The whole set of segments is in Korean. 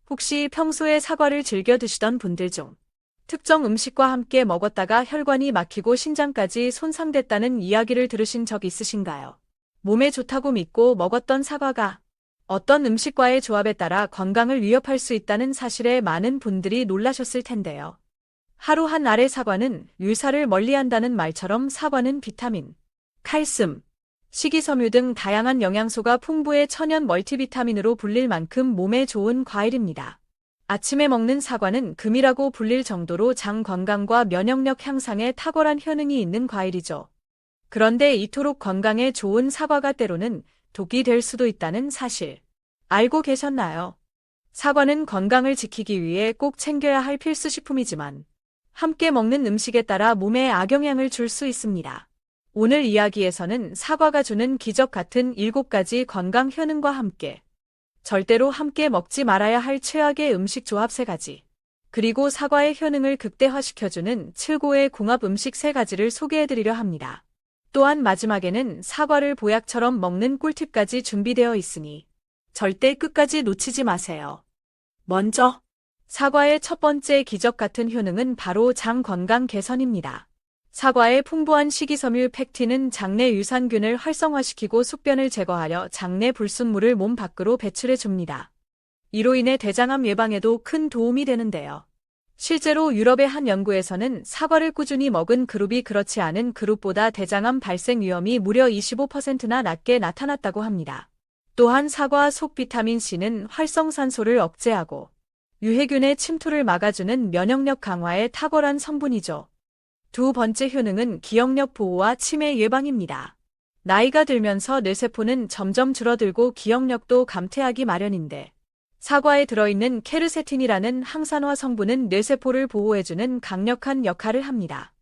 혹시 평소에 사과를 즐겨 드시던 분들 중 특정 음식과 함께 먹었다가 혈관이 막히고 신장까지 손상됐다는 이야기를 들으신 적 있으신가요? 몸에 좋다고 믿고 먹었던 사과가 어떤 음식과의 조합에 따라 건강을 위협할 수 있다는 사실에 많은 분들이 놀라셨을 텐데요. 하루 한 알의 사과는 율사를 멀리한다는 말처럼 사과는 비타민, 칼슘, 식이섬유 등 다양한 영양소가 풍부해 천연 멀티비타민으로 불릴 만큼 몸에 좋은 과일입니다. 아침에 먹는 사과는 금이라고 불릴 정도로 장 건강과 면역력 향상에 탁월한 효능이 있는 과일이죠. 그런데 이토록 건강에 좋은 사과가 때로는 독이 될 수도 있다는 사실 알고 계셨나요? 사과는 건강을 지키기 위해 꼭 챙겨야 할 필수 식품이지만 함께 먹는 음식에 따라 몸에 악영향을 줄 수 있습니다. 오늘 이야기에서는 사과가 주는 기적 같은 7가지 건강 효능과 함께 절대로 함께 먹지 말아야 할 최악의 음식 조합 3가지, 그리고 사과의 효능을 극대화시켜주는 최고의 궁합 음식 3가지를 소개해드리려 합니다. 또한 마지막에는 사과를 보약처럼 먹는 꿀팁까지 준비되어 있으니 절대 끝까지 놓치지 마세요. 먼저 사과의 첫 번째 기적 같은 효능은 바로 장 건강 개선입니다. 사과의 풍부한 식이섬유 팩틴은 장내 유산균을 활성화시키고 숙변을 제거하려 장내 불순물을 몸 밖으로 배출해 줍니다. 이로 인해 대장암 예방에도 큰 도움이 되는데요. 실제로 유럽의 한 연구에서는 사과를 꾸준히 먹은 그룹이 그렇지 않은 그룹보다 대장암 발생 위험이 무려 25%나 낮게 나타났다고 합니다. 또한 사과 속 비타민C는 활성산소를 억제하고 유해균의 침투를 막아주는 면역력 강화에 탁월한 성분이죠. 두 번째 효능은 기억력 보호와 치매 예방입니다. 나이가 들면서 뇌세포는 점점 줄어들고 기억력도 감퇴하기 마련인데 사과에 들어있는 케르세틴이라는 항산화 성분은 뇌세포를 보호해주는 강력한 역할을 합니다.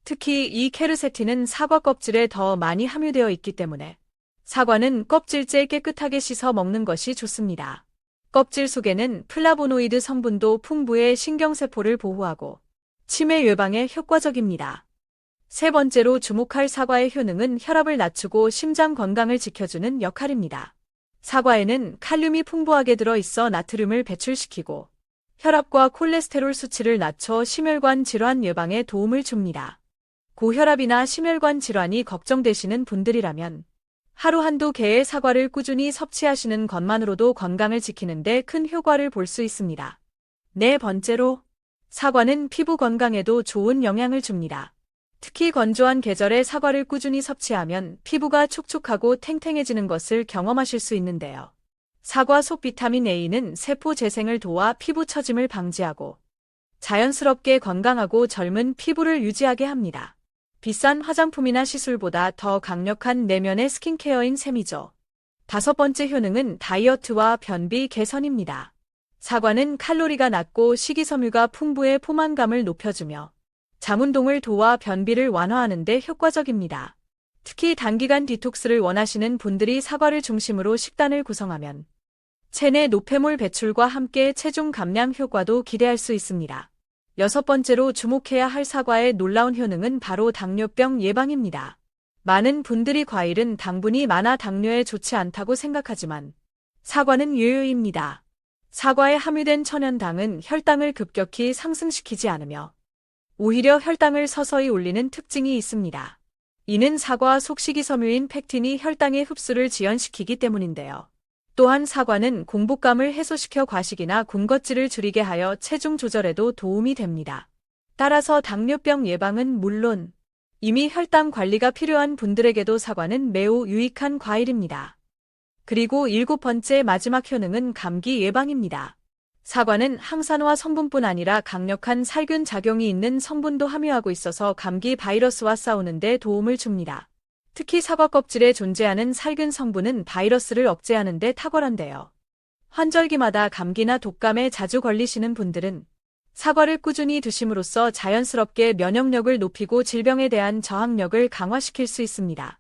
특히 이 케르세틴은 사과 껍질에 더 많이 함유되어 있기 때문에 사과는 껍질째 깨끗하게 씻어 먹는 것이 좋습니다. 껍질 속에는 플라보노이드 성분도 풍부해 신경세포를 보호하고 치매 예방에 효과적입니다. 세 번째로 주목할 사과의 효능은 혈압을 낮추고 심장 건강을 지켜주는 역할입니다. 사과에는 칼륨이 풍부하게 들어있어 나트륨을 배출시키고 혈압과 콜레스테롤 수치를 낮춰 심혈관 질환 예방에 도움을 줍니다. 고혈압이나 심혈관 질환이 걱정되시는 분들이라면 하루 한두 개의 사과를 꾸준히 섭취하시는 것만으로도 건강을 지키는 데 큰 효과를 볼 수 있습니다. 네 번째로 사과는 피부 건강에도 좋은 영향을 줍니다. 특히 건조한 계절에 사과를 꾸준히 섭취하면 피부가 촉촉하고 탱탱해지는 것을 경험하실 수 있는데요. 사과 속 비타민 A는 세포 재생을 도와 피부 처짐을 방지하고 자연스럽게 건강하고 젊은 피부를 유지하게 합니다. 비싼 화장품이나 시술보다 더 강력한 내면의 스킨케어인 셈이죠. 다섯 번째 효능은 다이어트와 변비 개선입니다. 사과는 칼로리가 낮고 식이섬유가 풍부해 포만감을 높여주며 잠운동을 도와 변비를 완화하는 데 효과적입니다. 특히 단기간 디톡스를 원하시는 분들이 사과를 중심으로 식단을 구성하면 체내 노폐물 배출과 함께 체중 감량 효과도 기대할 수 있습니다. 여섯 번째로 주목해야 할 사과의 놀라운 효능은 바로 당뇨병 예방입니다. 많은 분들이 과일은 당분이 많아 당뇨에 좋지 않다고 생각하지만 사과는 예외입니다. 사과에 함유된 천연당은 혈당을 급격히 상승시키지 않으며 오히려 혈당을 서서히 올리는 특징이 있습니다. 이는 사과 속 식이섬유인 팩틴이 혈당의 흡수를 지연시키기 때문인데요. 또한 사과는 공복감을 해소시켜 과식이나 군것질을 줄이게 하여 체중 조절에도 도움이 됩니다. 따라서 당뇨병 예방은 물론 이미 혈당 관리가 필요한 분들에게도 사과는 매우 유익한 과일입니다. 그리고 7번째 마지막 효능은 감기 예방입니다. 사과는 항산화 성분뿐 아니라 강력한 살균 작용이 있는 성분도 함유하고 있어서 감기 바이러스와 싸우는 데 도움을 줍니다. 특히 사과 껍질에 존재하는 살균 성분은 바이러스를 억제하는 데 탁월한데요. 환절기마다 감기나 독감에 자주 걸리시는 분들은 사과를 꾸준히 드심으로써 자연스럽게 면역력을 높이고 질병에 대한 저항력을 강화시킬 수 있습니다.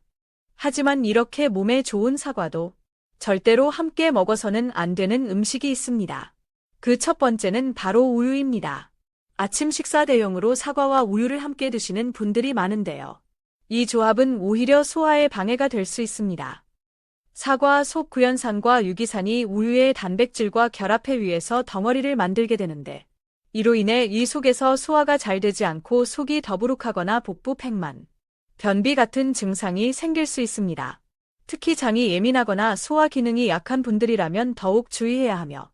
하지만 이렇게 몸에 좋은 사과도 절대로 함께 먹어서는 안 되는 음식이 있습니다. 그 첫 번째는 바로 우유입니다. 아침 식사 대용으로 사과와 우유를 함께 드시는 분들이 많은데요. 이 조합은 오히려 소화에 방해가 될 수 있습니다. 사과 속 구연산과 유기산이 우유의 단백질과 결합해 위에서 덩어리를 만들게 되는데, 이로 인해 이 속에서 소화가 잘 되지 않고 속이 더부룩하거나 복부 팽만, 변비 같은 증상이 생길 수 있습니다. 특히 장이 예민하거나 소화 기능이 약한 분들이라면 더욱 주의해야 하며,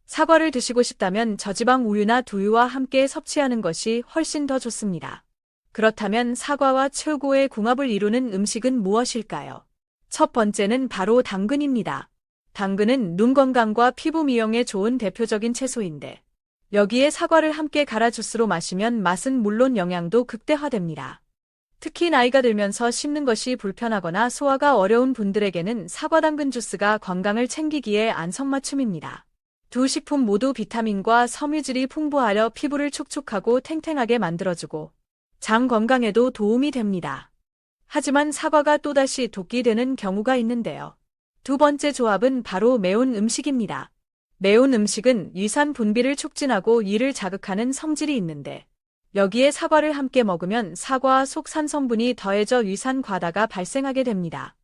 사과를 드시고 싶다면 저지방 우유나 두유와 함께 섭취하는 것이 훨씬 더 좋습니다. 그렇다면 사과와 최고의 궁합을 이루는 음식은 무엇일까요? 첫 번째는 바로 당근입니다. 당근은 눈 건강과 피부 미용에 좋은 대표적인 채소인데, 여기에 사과를 함께 갈아 주스로 마시면 맛은 물론 영양도 극대화됩니다. 특히 나이가 들면서 씹는 것이 불편하거나 소화가 어려운 분들에게는 사과 당근 주스가 건강을 챙기기에 안성맞춤입니다. 두 식품 모두 비타민과 섬유질이 풍부하여 피부를 촉촉하고 탱탱하게 만들어주고 장 건강에도 도움이 됩니다. 하지만 사과가 또다시 독이 되는 경우가 있는데요. 두 번째 조합은 바로 매운 음식입니다. 매운 음식은 위산 분비를 촉진하고 이를 자극하는 성질이 있는데, 여기에 사과를 함께 먹으면 사과 속 산 성분이 더해져 위산 과다가 발생하게 됩니다.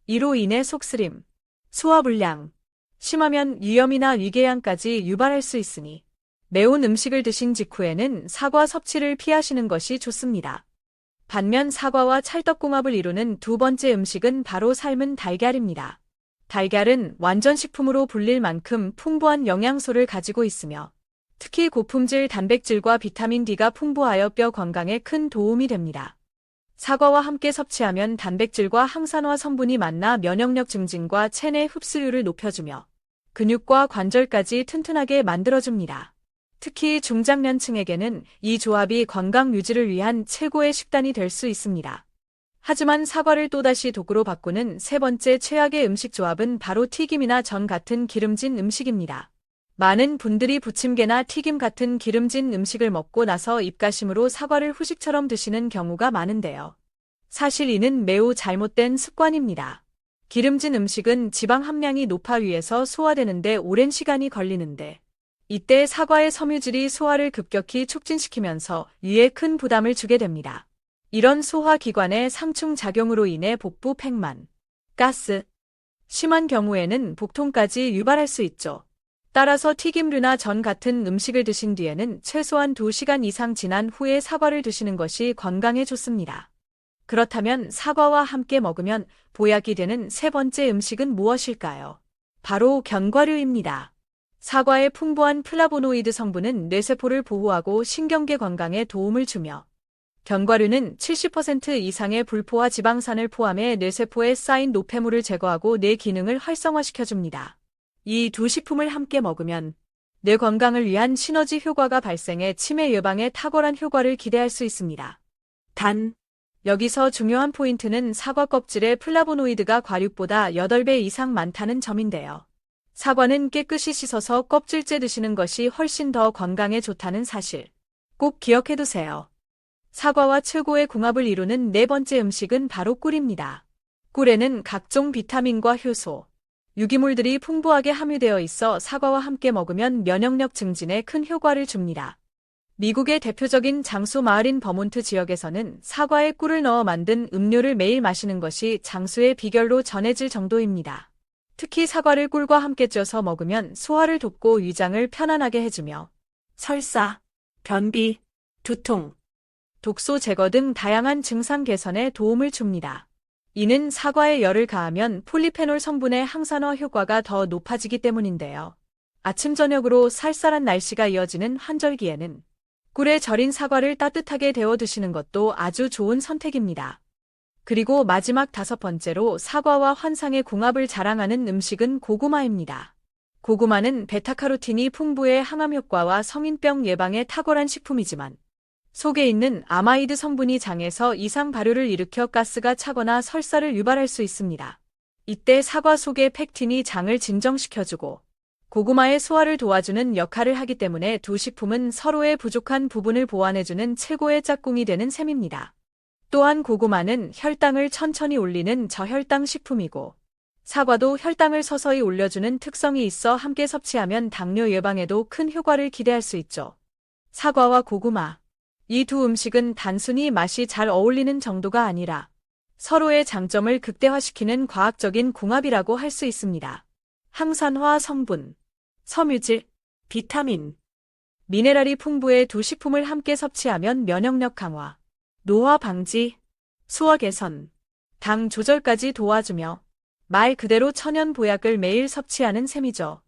이로 인해 속쓰림, 소화불량, 심하면 위염이나 위궤양까지 유발할 수 있으니 매운 음식을 드신 직후에는 사과 섭취를 피하시는 것이 좋습니다. 반면 사과와 찰떡궁합을 이루는 두 번째 음식은 바로 삶은 달걀입니다. 달걀은 완전식품으로 불릴 만큼 풍부한 영양소를 가지고 있으며 특히 고품질 단백질과 비타민 D가 풍부하여 뼈 건강에 큰 도움이 됩니다. 사과와 함께 섭취하면 단백질과 항산화 성분이 만나 면역력 증진과 체내 흡수율을 높여주며 근육과 관절까지 튼튼하게 만들어줍니다. 특히 중장년층에게는 이 조합이 건강 유지를 위한 최고의 식단이 될 수 있습니다. 하지만 사과를 또다시 독으로 바꾸는 세 번째 최악의 음식 조합은 바로 튀김이나 전 같은 기름진 음식입니다. 많은 분들이 부침개나 튀김 같은 기름진 음식을 먹고 나서 입가심으로 사과를 후식처럼 드시는 경우가 많은데요. 사실 이는 매우 잘못된 습관입니다. 기름진 음식은 지방 함량이 높아 위에서 소화되는데 오랜 시간이 걸리는데, 이때 사과의 섬유질이 소화를 급격히 촉진시키면서 위에 큰 부담을 주게 됩니다. 이런 소화기관의 상충 작용으로 인해 복부 팽만, 가스, 심한 경우에는 복통까지 유발할 수 있죠. 따라서 튀김류나 전 같은 음식을 드신 뒤에는 최소한 2시간 이상 지난 후에 사과를 드시는 것이 건강에 좋습니다. 그렇다면 사과와 함께 먹으면 보약이 되는 세 번째 음식은 무엇일까요? 바로 견과류입니다. 사과의 풍부한 플라보노이드 성분은 뇌세포를 보호하고 신경계 건강에 도움을 주며, 견과류는 70% 이상의 불포화 지방산을 포함해 뇌세포에 쌓인 노폐물을 제거하고 뇌 기능을 활성화시켜줍니다. 이 두 식품을 함께 먹으면 뇌 건강을 위한 시너지 효과가 발생해 치매 예방에 탁월한 효과를 기대할 수 있습니다. 단, 여기서 중요한 포인트는 사과 껍질에 플라보노이드가 과육보다 8배 이상 많다는 점인데요. 사과는 깨끗이 씻어서 껍질째 드시는 것이 훨씬 더 건강에 좋다는 사실 꼭 기억해두세요. 사과와 최고의 궁합을 이루는 네 번째 음식은 바로 꿀입니다. 꿀에는 각종 비타민과 효소, 유기물들이 풍부하게 함유되어 있어 사과와 함께 먹으면 면역력 증진에 큰 효과를 줍니다. 미국의 대표적인 장수 마을인 버몬트 지역에서는 사과에 꿀을 넣어 만든 음료를 매일 마시는 것이 장수의 비결로 전해질 정도입니다. 특히 사과를 꿀과 함께 쪄서 먹으면 소화를 돕고 위장을 편안하게 해주며 설사, 변비, 두통, 독소 제거 등 다양한 증상 개선에 도움을 줍니다. 이는 사과에 열을 가하면 폴리페놀 성분의 항산화 효과가 더 높아지기 때문인데요. 아침 저녁으로 쌀쌀한 날씨가 이어지는 환절기에는 꿀에 절인 사과를 따뜻하게 데워 드시는 것도 아주 좋은 선택입니다. 그리고 마지막 5번째로 사과와 환상의 궁합을 자랑하는 음식은 고구마입니다. 고구마는 베타카로틴이 풍부해 항암 효과와 성인병 예방에 탁월한 식품이지만 속에 있는 아마이드 성분이 장에서 이상 발효를 일으켜 가스가 차거나 설사를 유발할 수 있습니다. 이때 사과 속의 펙틴이 장을 진정시켜주고 고구마의 소화를 도와주는 역할을 하기 때문에 두 식품은 서로의 부족한 부분을 보완해주는 최고의 짝꿍이 되는 셈입니다. 또한 고구마는 혈당을 천천히 올리는 저혈당 식품이고 사과도 혈당을 서서히 올려주는 특성이 있어 함께 섭취하면 당뇨 예방에도 큰 효과를 기대할 수 있죠. 사과와 고구마. 이 두 음식은 단순히 맛이 잘 어울리는 정도가 아니라 서로의 장점을 극대화시키는 과학적인 궁합이라고 할 수 있습니다. 항산화 성분, 섬유질, 비타민, 미네랄이 풍부해 두 식품을 함께 섭취하면 면역력 강화, 노화 방지, 소화 개선, 당 조절까지 도와주며 말 그대로 천연 보약을 매일 섭취하는 셈이죠.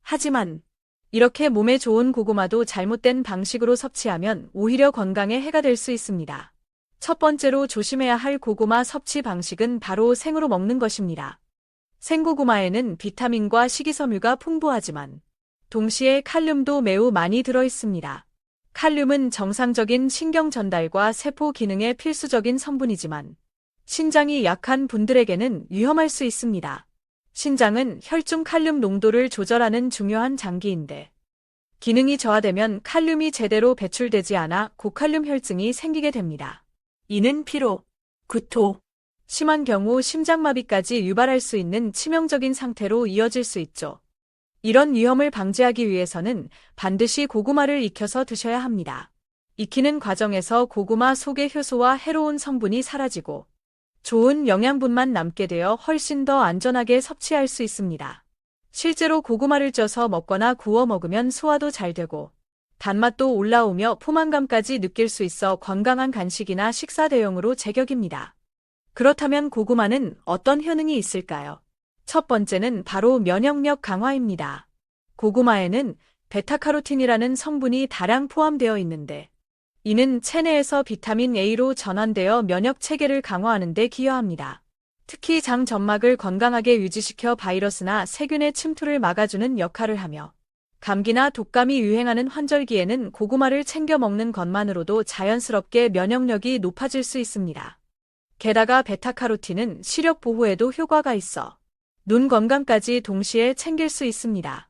하지만 이렇게 몸에 좋은 고구마도 잘못된 방식으로 섭취하면 오히려 건강에 해가 될 수 있습니다. 첫 번째로 조심해야 할 고구마 섭취 방식은 바로 생으로 먹는 것입니다. 생고구마에는 비타민과 식이섬유가 풍부하지만 동시에 칼륨도 매우 많이 들어 있습니다. 칼륨은 정상적인 신경 전달과 세포 기능에 필수적인 성분이지만 신장이 약한 분들에게는 위험할 수 있습니다. 신장은 혈중 칼륨 농도를 조절하는 중요한 장기인데 기능이 저하되면 칼륨이 제대로 배출되지 않아 고칼륨 혈증이 생기게 됩니다. 이는 피로, 구토, 심한 경우 심장마비까지 유발할 수 있는 치명적인 상태로 이어질 수 있죠. 이런 위험을 방지하기 위해서는 반드시 고구마를 익혀서 드셔야 합니다. 익히는 과정에서 고구마 속의 효소와 해로운 성분이 사라지고 좋은 영양분만 남게 되어 훨씬 더 안전하게 섭취할 수 있습니다. 실제로 고구마를 쪄서 먹거나 구워 먹으면 소화도 잘 되고 단맛도 올라오며 포만감까지 느낄 수 있어 건강한 간식이나 식사 대용으로 제격입니다. 그렇다면 고구마는 어떤 효능이 있을까요? 첫 번째는 바로 면역력 강화입니다. 고구마에는 베타카로틴이라는 성분이 다량 포함되어 있는데 이는 체내에서 비타민 A로 전환되어 면역 체계를 강화하는 데 기여합니다. 특히 장 점막을 건강하게 유지시켜 바이러스나 세균의 침투를 막아주는 역할을 하며 감기나 독감이 유행하는 환절기에는 고구마를 챙겨 먹는 것만으로도 자연스럽게 면역력이 높아질 수 있습니다. 게다가 베타카로틴은 시력 보호에도 효과가 있어 눈 건강까지 동시에 챙길 수 있습니다.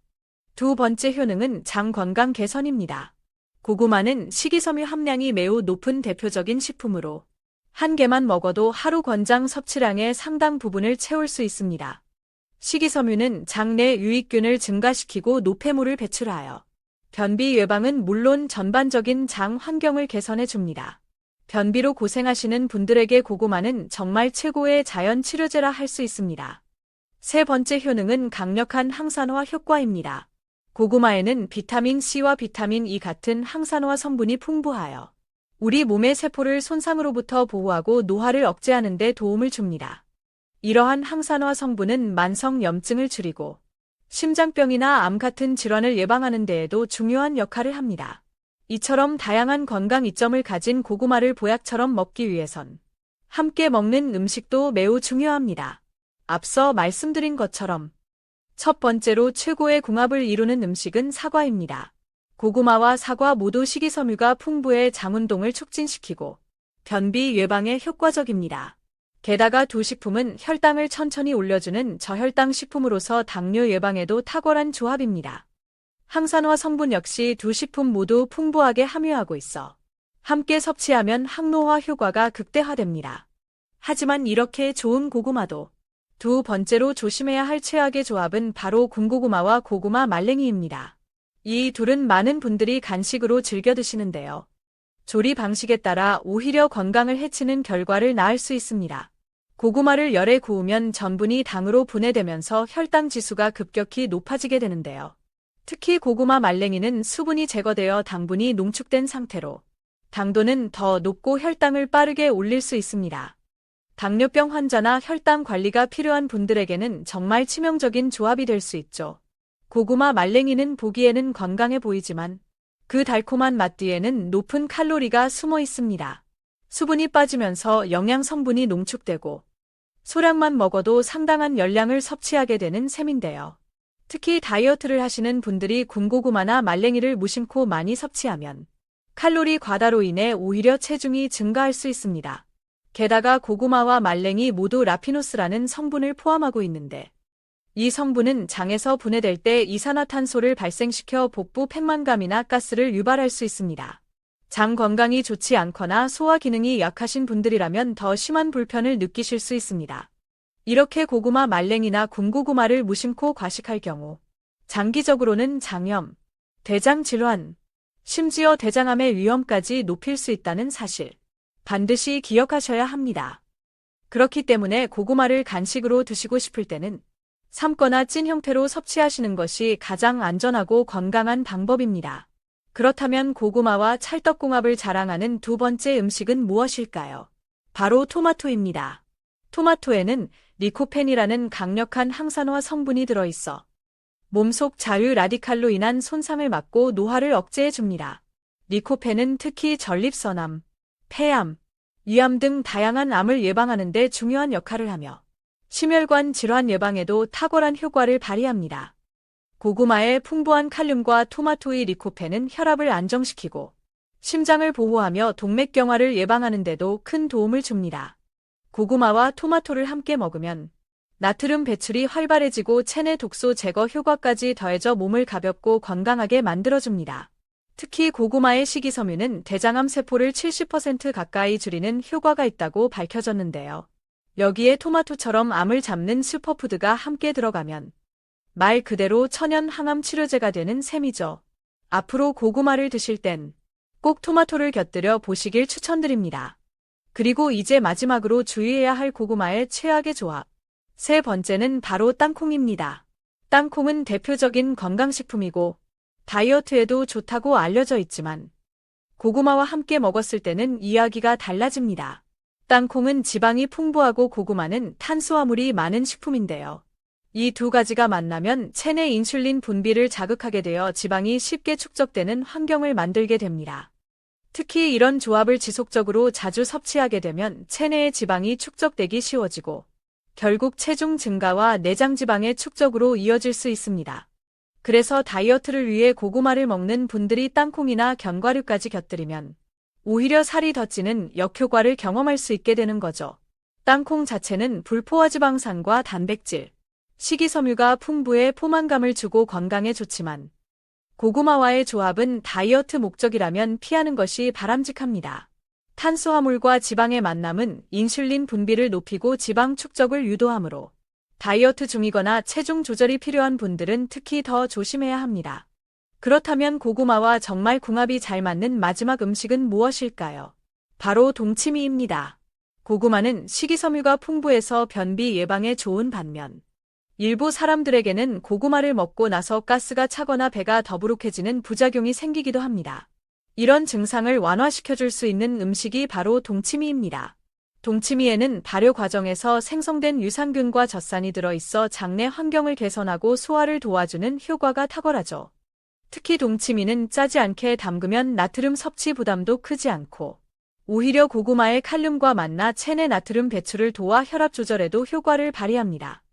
두 번째 효능은 장 건강 개선입니다. 고구마는 식이섬유 함량이 매우 높은 대표적인 식품으로 한 개만 먹어도 하루 권장 섭취량의 상당 부분을 채울 수 있습니다. 식이섬유는 장내 유익균을 증가시키고 노폐물을 배출하여 변비 예방은 물론 전반적인 장 환경을 개선해 줍니다. 변비로 고생하시는 분들에게 고구마는 정말 최고의 자연 치료제라 할 수 있습니다. 세 번째 효능은 강력한 항산화 효과입니다. 고구마에는 비타민 C와 비타민 E 같은 항산화 성분이 풍부하여 우리 몸의 세포를 손상으로부터 보호하고 노화를 억제하는 데 도움을 줍니다. 이러한 항산화 성분은 만성 염증을 줄이고 심장병이나 암 같은 질환을 예방하는 데에도 중요한 역할을 합니다. 이처럼 다양한 건강 이점을 가진 고구마를 보약처럼 먹기 위해선 함께 먹는 음식도 매우 중요합니다. 앞서 말씀드린 것처럼 첫 번째로 최고의 궁합을 이루는 음식은 사과입니다. 고구마와 사과 모두 식이섬유가 풍부해 장운동을 촉진시키고 변비 예방에 효과적입니다. 게다가 두 식품은 혈당을 천천히 올려주는 저혈당 식품으로서 당뇨 예방에도 탁월한 조합입니다. 항산화 성분 역시 두 식품 모두 풍부하게 함유하고 있어 함께 섭취하면 항노화 효과가 극대화됩니다. 하지만 이렇게 좋은 고구마도 두 번째로 조심해야 할 최악의 조합은 바로 군고구마와 고구마 말랭이입니다. 이 둘은 많은 분들이 간식으로 즐겨 드시는데요. 조리 방식에 따라 오히려 건강을 해치는 결과를 낳을 수 있습니다. 고구마를 열에 구우면 전분이 당으로 분해되면서 혈당 지수가 급격히 높아지게 되는데요. 특히 고구마 말랭이는 수분이 제거되어 당분이 농축된 상태로 당도는 더 높고 혈당을 빠르게 올릴 수 있습니다. 당뇨병 환자나 혈당 관리가 필요한 분들에게는 정말 치명적인 조합이 될 수 있죠. 고구마 말랭이는 보기에는 건강해 보이지만 그 달콤한 맛 뒤에는 높은 칼로리가 숨어 있습니다. 수분이 빠지면서 영양 성분이 농축되고 소량만 먹어도 상당한 열량을 섭취하게 되는 셈인데요. 특히 다이어트를 하시는 분들이 군고구마나 말랭이를 무심코 많이 섭취하면 칼로리 과다로 인해 오히려 체중이 증가할 수 있습니다. 게다가 고구마와 말랭이 모두 라피노스라는 성분을 포함하고 있는데 이 성분은 장에서 분해될 때 이산화탄소를 발생시켜 복부 팽만감이나 가스를 유발할 수 있습니다. 장 건강이 좋지 않거나 소화 기능이 약하신 분들이라면 더 심한 불편을 느끼실 수 있습니다. 이렇게 고구마 말랭이나 군고구마를 무심코 과식할 경우 장기적으로는 장염, 대장 질환, 심지어 대장암의 위험까지 높일 수 있다는 사실 반드시 기억하셔야 합니다. 그렇기 때문에 고구마를 간식으로 드시고 싶을 때는 삶거나 찐 형태로 섭취하시는 것이 가장 안전하고 건강한 방법입니다. 그렇다면 고구마와 찰떡궁합을 자랑하는 두 번째 음식은 무엇일까요? 바로 토마토입니다. 토마토에는 리코펜이라는 강력한 항산화 성분이 들어있어 몸속 자유 라디칼로 인한 손상을 막고 노화를 억제해 줍니다. 리코펜은 특히 전립선암, 폐암, 위암 등 다양한 암을 예방하는 데 중요한 역할을 하며 심혈관 질환 예방에도 탁월한 효과를 발휘합니다. 고구마의 풍부한 칼륨과 토마토의 리코펜은 혈압을 안정시키고 심장을 보호하며 동맥경화를 예방하는 데도 큰 도움을 줍니다. 고구마와 토마토를 함께 먹으면 나트륨 배출이 활발해지고 체내 독소 제거 효과까지 더해져 몸을 가볍고 건강하게 만들어줍니다. 특히 고구마의 식이섬유는 대장암 세포를 70% 가까이 줄이는 효과가 있다고 밝혀졌는데요. 여기에 토마토처럼 암을 잡는 슈퍼푸드가 함께 들어가면 말 그대로 천연 항암 치료제가 되는 셈이죠. 앞으로 고구마를 드실 땐 꼭 토마토를 곁들여 보시길 추천드립니다. 그리고 이제 마지막으로 주의해야 할 고구마의 최악의 조합. 세 번째는 바로 땅콩입니다. 땅콩은 대표적인 건강식품이고 다이어트에도 좋다고 알려져 있지만 고구마와 함께 먹었을 때는 이야기가 달라집니다. 땅콩은 지방이 풍부하고 고구마는 탄수화물이 많은 식품인데요. 이 두 가지가 만나면 체내 인슐린 분비를 자극하게 되어 지방이 쉽게 축적되는 환경을 만들게 됩니다. 특히 이런 조합을 지속적으로 자주 섭취하게 되면 체내의 지방이 축적되기 쉬워지고 결국 체중 증가와 내장 지방의 축적으로 이어질 수 있습니다. 그래서 다이어트를 위해 고구마를 먹는 분들이 땅콩이나 견과류까지 곁들이면 오히려 살이 더 찌는 역효과를 경험할 수 있게 되는 거죠. 땅콩 자체는 불포화지방산과 단백질, 식이섬유가 풍부해 포만감을 주고 건강에 좋지만 고구마와의 조합은 다이어트 목적이라면 피하는 것이 바람직합니다. 탄수화물과 지방의 만남은 인슐린 분비를 높이고 지방 축적을 유도하므로 다이어트 중이거나 체중 조절이 필요한 분들은 특히 더 조심해야 합니다. 그렇다면 고구마와 정말 궁합이 잘 맞는 마지막 음식은 무엇일까요? 바로 동치미입니다. 고구마는 식이섬유가 풍부해서 변비 예방에 좋은 반면 일부 사람들에게는 고구마를 먹고 나서 가스가 차거나 배가 더부룩해지는 부작용이 생기기도 합니다. 이런 증상을 완화시켜줄 수 있는 음식이 바로 동치미입니다. 동치미에는 발효 과정에서 생성된 유산균과 젖산이 들어있어 장내 환경을 개선하고 소화를 도와주는 효과가 탁월하죠. 특히 동치미는 짜지 않게 담그면 나트륨 섭취 부담도 크지 않고 오히려 고구마의 칼륨과 만나 체내 나트륨 배출을 도와 혈압 조절에도 효과를 발휘합니다.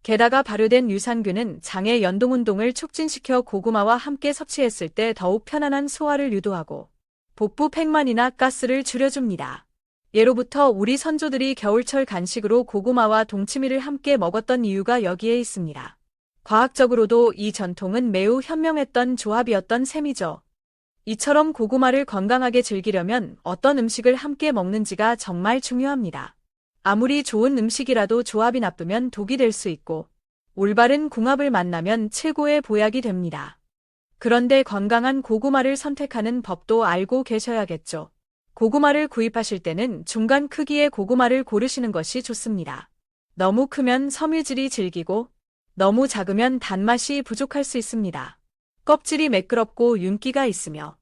게다가 발효된 유산균은 장의 연동운동을 촉진시켜 고구마와 함께 섭취했을 때 더욱 편안한 소화를 유도하고 복부 팽만이나 가스를 줄여줍니다. 예로부터 우리 선조들이 겨울철 간식으로 고구마와 동치미를 함께 먹었던 이유가 여기에 있습니다. 과학적으로도 이 전통은 매우 현명했던 조합이었던 셈이죠. 이처럼 고구마를 건강하게 즐기려면 어떤 음식을 함께 먹는지가 정말 중요합니다. 아무리 좋은 음식이라도 조합이 나쁘면 독이 될 수 있고 올바른 궁합을 만나면 최고의 보약이 됩니다. 그런데 건강한 고구마를 선택하는 법도 알고 계셔야겠죠. 고구마를 구입하실 때는 중간 크기의 고구마를 고르시는 것이 좋습니다. 너무 크면 섬유질이 질기고 너무 작으면 단맛이 부족할 수 있습니다. 껍질이 매끄럽고 윤기가 있으며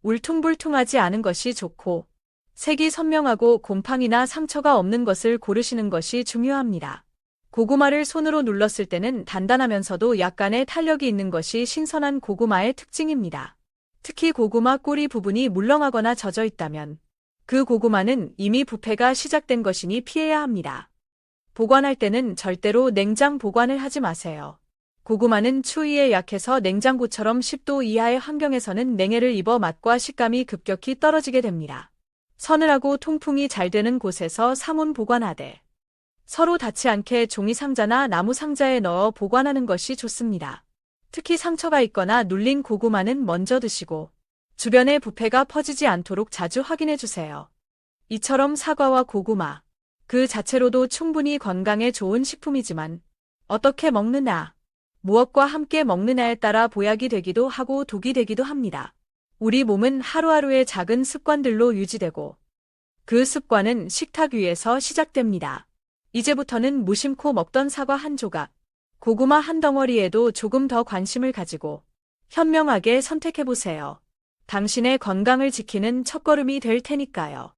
울퉁불퉁하지 않은 것이 좋고 색이 선명하고 곰팡이나 상처가 없는 것을 고르시는 것이 중요합니다. 고구마를 손으로 눌렀을 때는 단단하면서도 약간의 탄력이 있는 것이 신선한 고구마의 특징입니다. 특히 고구마 꼬리 부분이 물렁하거나 젖어 있다면 그 고구마는 이미 부패가 시작된 것이니 피해야 합니다. 보관할 때는 절대로 냉장 보관을 하지 마세요. 고구마는 추위에 약해서 냉장고처럼 10도 이하의 환경에서는 냉해를 입어 맛과 식감이 급격히 떨어지게 됩니다. 서늘하고 통풍이 잘 되는 곳에서 상온 보관하되 서로 닿지 않게 종이 상자나 나무 상자에 넣어 보관하는 것이 좋습니다. 특히 상처가 있거나 눌린 고구마는 먼저 드시고 주변에 부패가 퍼지지 않도록 자주 확인해 주세요. 이처럼 사과와 고구마, 그 자체로도 충분히 건강에 좋은 식품이지만 어떻게 먹느냐, 무엇과 함께 먹느냐에 따라 보약이 되기도 하고 독이 되기도 합니다. 우리 몸은 하루하루의 작은 습관들로 유지되고 그 습관은 식탁 위에서 시작됩니다. 이제부터는 무심코 먹던 사과 한 조각, 고구마 한 덩어리에도 조금 더 관심을 가지고 현명하게 선택해보세요. 당신의 건강을 지키는 첫걸음이 될 테니까요.